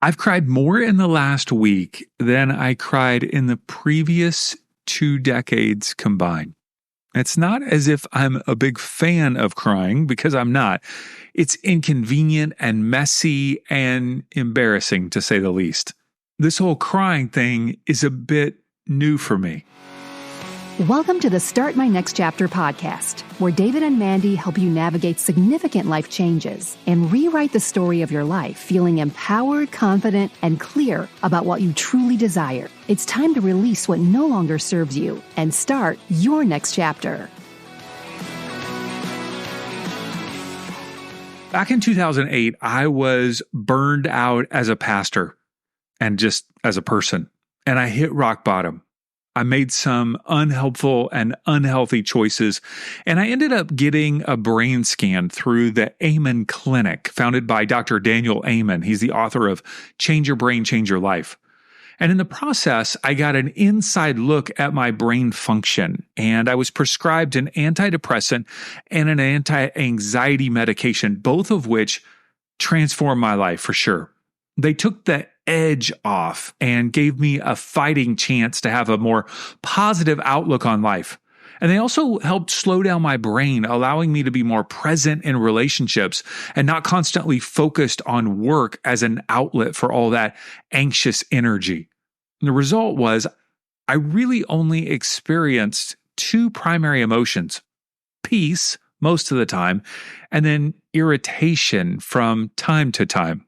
I've cried more in the last week than I cried in the previous 2 decades combined. It's not as if I'm a big fan of crying, because I'm not. It's inconvenient and messy and embarrassing, to say the least. This whole crying thing is a bit new for me. Welcome to the Start My Next Chapter podcast, where David and Mandy help you navigate significant life changes and rewrite the story of your life, feeling empowered, confident, and clear about what you truly desire. It's time to release what no longer serves you and start your next chapter. Back in 2008, I was burned out as a pastor and just as a person, and I hit rock bottom. I made some unhelpful and unhealthy choices, and I ended up getting a brain scan through the Amen Clinic, founded by Dr. Daniel Amen. He's the author of Change Your Brain, Change Your Life. And in the process, I got an inside look at my brain function, and I was prescribed an antidepressant and an anti-anxiety medication, both of which transformed my life for sure. They took the edge off and gave me a fighting chance to have a more positive outlook on life. And they also helped slow down my brain, allowing me to be more present in relationships and not constantly focused on work as an outlet for all that anxious energy. And the result was I really only experienced two primary emotions: peace most of the time, and then irritation from time to time.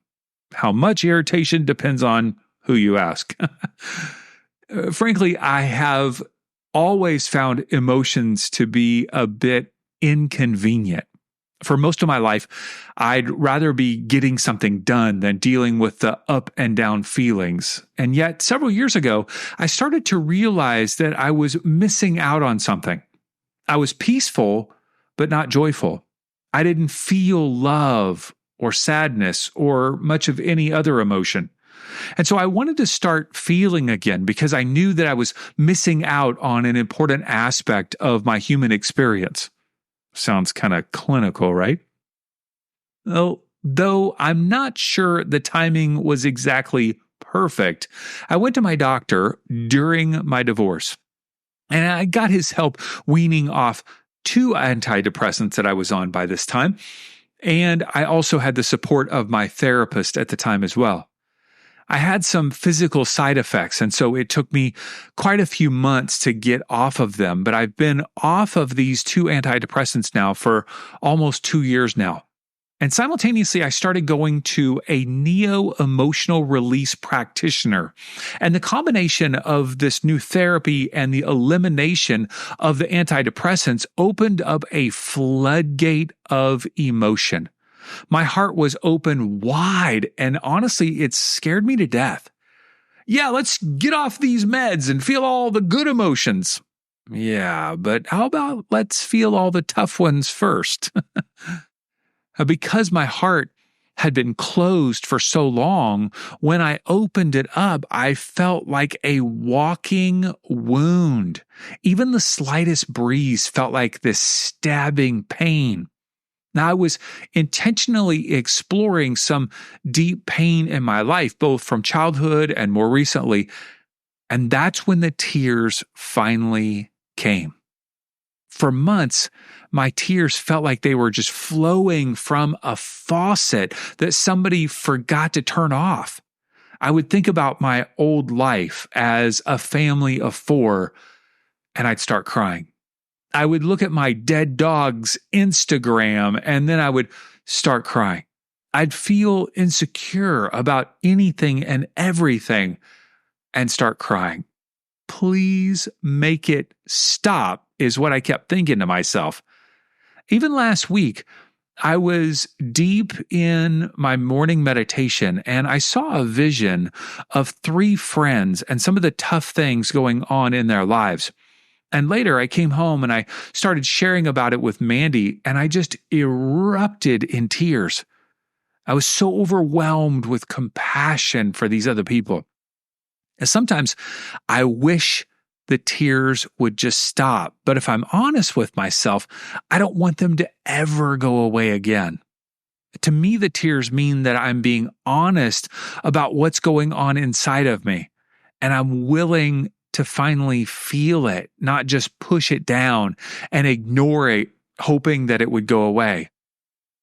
How much irritation depends on who you ask. Frankly, I have always emotions to be a bit inconvenient. For most of my life, I'd rather be getting something done than dealing with the up and down feelings. And yet, several years ago, I started to realize that I was missing out on something. I was peaceful, but not joyful. I didn't feel love or sadness, or much of any other emotion. And so I wanted to start feeling again, because I knew that I was missing out on an important aspect of my human experience. Sounds kind of clinical, right? Well, though I'm not sure the timing was exactly perfect, I went to my doctor during my divorce, and I got his help weaning off 2 antidepressants that I was on by this time. And I also had the support of my therapist at the time as well. I had some physical side effects, and so it took me quite a few months to get off of them. But I've been off of these 2 antidepressants now for almost 2 years now. And simultaneously, I started going to a neo-emotional release practitioner. And the combination of this new therapy and the elimination of the antidepressants opened up a floodgate of emotion. My heart was open wide, and honestly, it scared me to death. Yeah, let's get off these meds and feel all the good emotions. Yeah, but how about let's feel all the tough ones first? Because my heart had been closed for so long, when I opened it up, I felt like a walking wound. Even the slightest breeze felt like this stabbing pain. Now, I was intentionally exploring some deep pain in my life, both from childhood and more recently, and that's when the tears finally came. For months, my tears felt like they were just flowing from a faucet that somebody forgot to turn off. I would think about my old life as a family of 4, and I'd start crying. I would look at my dead dog's Instagram, and then I would start crying. I'd feel insecure about anything and everything and start crying. Please make it stop, is what I kept thinking to myself. Even last week, I was deep in my morning meditation, and I saw a vision of 3 friends and some of the tough things going on in their lives. And later I came home and I started sharing about it with Mandy, and I just erupted in tears. I was so overwhelmed with compassion for these other people. And sometimes I wish the tears would just stop. But if I'm honest with myself, I don't want them to ever go away again. To me, the tears mean that I'm being honest about what's going on inside of me, and I'm willing to finally feel it, not just push it down and ignore it, hoping that it would go away.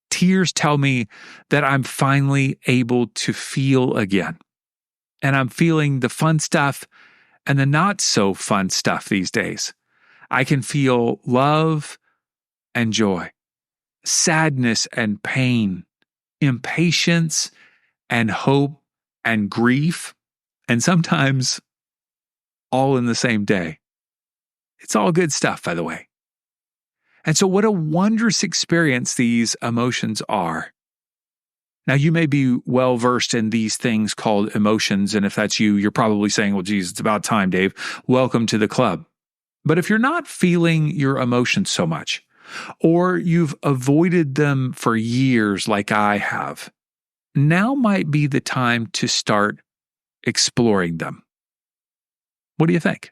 Tears tell me that I'm finally able to feel again, and I'm feeling the fun stuff and the not so fun stuff these days. I can feel love and joy, sadness and pain, impatience and hope and grief, and sometimes all in the same day. It's all good stuff, by the way. And so what a wondrous experience these emotions are. Now, you may be well versed in these things called emotions, and if that's you, you're probably saying, well, geez, it's about time, Dave. Welcome to the club. But if you're not feeling your emotions so much, or you've avoided them for years like I have, now might be the time to start exploring them. What do you think?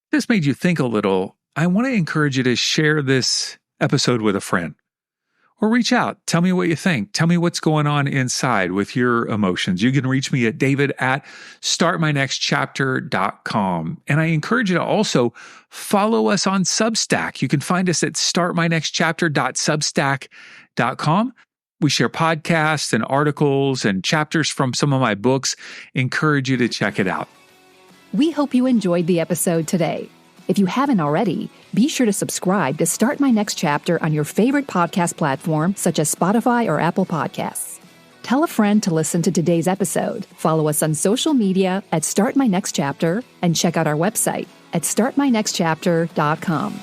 If this made you think a little, I want to encourage you to share this episode with a friend. Or reach out. Tell me what you think. Tell me what's going on inside with your emotions. You can reach me at david@startmynextchapter.com. And I encourage you to also follow us on Substack. You can find us at startmynextchapter.substack.com. We share podcasts and articles and chapters from some of my books. Encourage you to check it out. We hope you enjoyed the episode today. If you haven't already, be sure to subscribe to Start My Next Chapter on your favorite podcast platform, such as Spotify or Apple Podcasts. Tell a friend to listen to today's episode. Follow us on social media at Start My Next Chapter and check out our website at startmynextchapter.com.